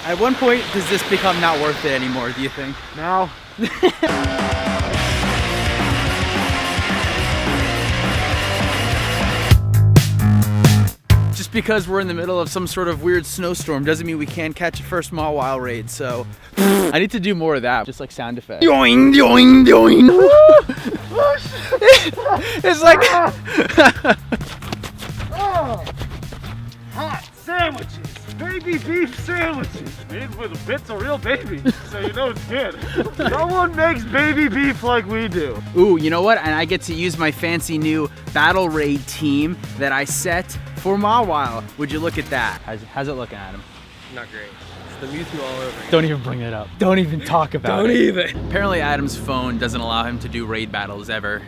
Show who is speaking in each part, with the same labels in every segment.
Speaker 1: At one point, does this become not worth it anymore, do you think?
Speaker 2: No.
Speaker 1: Just because we're in the middle of some sort of weird snowstorm doesn't mean we can't catch a first Mawile raid, so I need to do more of that, just like sound effects. Doing, doing, doing. It's like
Speaker 2: Hot sandwiches. Baby beef sandwiches. Made with bits of real baby. So you know it's good. No one makes baby beef like we do.
Speaker 1: Ooh, you know what? And I get to use my fancy new battle raid team that I set for Mawile. Would you look at that? How's it looking, Adam?
Speaker 3: Not great. It's the Mewtwo all over.
Speaker 1: Don't even bring it up. Don't even talk about
Speaker 3: Don't
Speaker 1: it.
Speaker 3: even.
Speaker 1: Apparently Adam's phone doesn't allow him to do raid battles ever.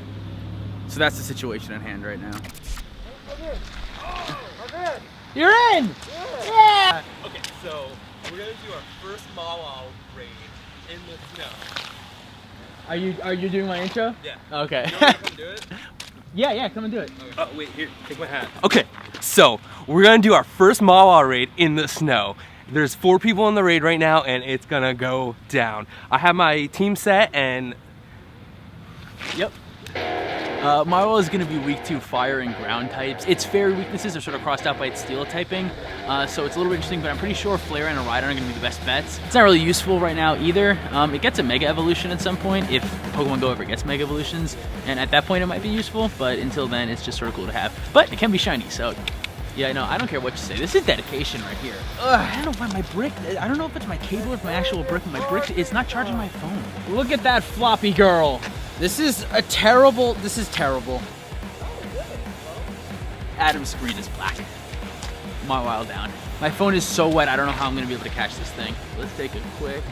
Speaker 1: So that's the situation at hand right now. You're in! Yeah!
Speaker 3: Okay, so we're gonna do our first Mawile raid in the snow.
Speaker 1: Are you doing my intro?
Speaker 3: Yeah.
Speaker 1: Okay.
Speaker 3: You want to come do it?
Speaker 1: Yeah, come and do it.
Speaker 3: Okay. Oh wait, here, take my hat. Okay, so we're gonna do our first Mawile raid in the snow. There's 4 people in the raid right now, and it's gonna go down. I have my team set, and
Speaker 1: Yep. Mawile is going to be weak to fire and ground types. Its fairy weaknesses are sort of crossed out by its steel typing, so it's a little bit interesting, but I'm pretty sure Flare and a Rhydon are going to be the best bets. It's not really useful right now either. It gets a Mega Evolution at some point if Pokemon Go ever gets Mega Evolutions, and at that point it might be useful, but until then it's just sort of cool to have. But it can be shiny, so yeah, no, I don't care what you say. This is dedication right here. I don't know why my brick, I don't know if it's my cable or if my actual brick, but my brick, it's not charging my phone. Look at that floppy girl. This is terrible. Adam's screen is black. Mawile down. My phone is so wet, I don't know how I'm gonna be able to catch this thing. Let's take a quick.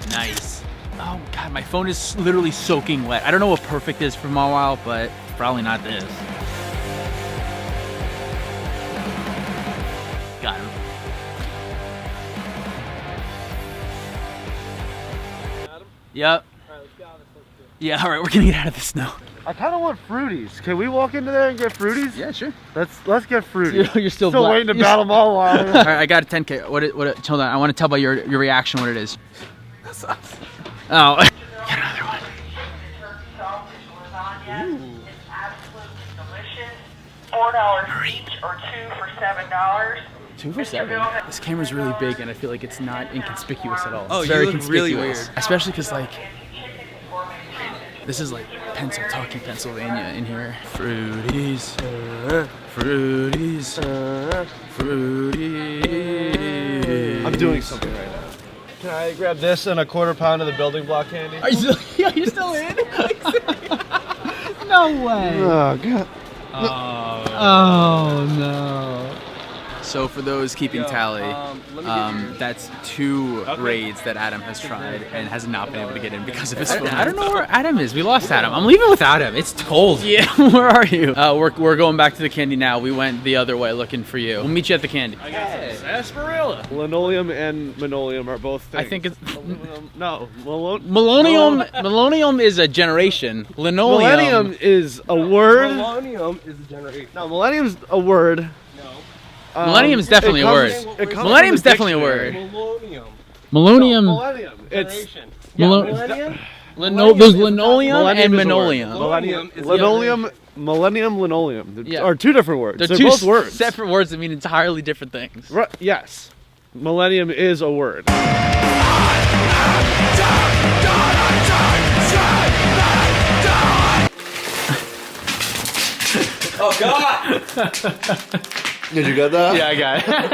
Speaker 1: Nice. Oh God, my phone is literally soaking wet. I don't know what perfect is for Mawile, but probably not this. Got him. Yep. Yeah, all right, we're gonna get out of the snow.
Speaker 2: I kind of want fruities. Can we walk into there and get fruities?
Speaker 1: Yeah, sure.
Speaker 2: Let's get fruities.
Speaker 1: You're still
Speaker 2: waiting to battle Mawile.
Speaker 1: All right, I got a 10K. Hold on, I want to tell by your reaction what it is.
Speaker 2: That sucks.
Speaker 1: Oh. Get another one.
Speaker 4: It's absolutely delicious. $4 each or 2 for $7.
Speaker 1: 2 for 7. This camera's really big, and I feel like it's not inconspicuous at all.
Speaker 3: Oh,
Speaker 1: it's
Speaker 3: you
Speaker 1: very
Speaker 3: look
Speaker 1: conspicuous.
Speaker 3: really weird.
Speaker 1: Especially because, like, this is like Pennsylvania in here. Fruities, fruities, fruities.
Speaker 2: I'm doing something right now. Can I grab this and a quarter pound of the building block candy?
Speaker 1: Are you still in? No way.
Speaker 2: Oh God.
Speaker 1: Oh no. So for those keeping tally, that's 2 raids that Adam has tried and has not been able to get in because of his phone. I don't know where Adam is. We lost Adam. I'm leaving without him. It's cold. Yeah, where are you? We're going back to the candy now. We went the other way looking for you. We'll meet you at the candy.
Speaker 3: I got some sarsaparilla.
Speaker 2: Linoleum and manoleum are both things.
Speaker 1: I think it's
Speaker 2: no.
Speaker 1: Millennium is a generation.
Speaker 2: Millennium is a word.
Speaker 3: Millennium is a generation.
Speaker 2: No, millennium's a word.
Speaker 1: Millennium is definitely a word. Millennium is definitely a word.
Speaker 3: Millennium.
Speaker 2: Millennium. It's
Speaker 3: Generation.
Speaker 1: Millennium. There's linoleum and manoleum.
Speaker 2: Millennium, linoleum.
Speaker 1: Yeah.
Speaker 2: Are 2 different words.
Speaker 1: They're
Speaker 2: They're
Speaker 1: 2
Speaker 2: both words.
Speaker 1: separate words that mean entirely different things.
Speaker 2: Right, yes. Millennium is a word.
Speaker 3: Oh God!
Speaker 2: Did you get that?
Speaker 1: Yeah, I got it.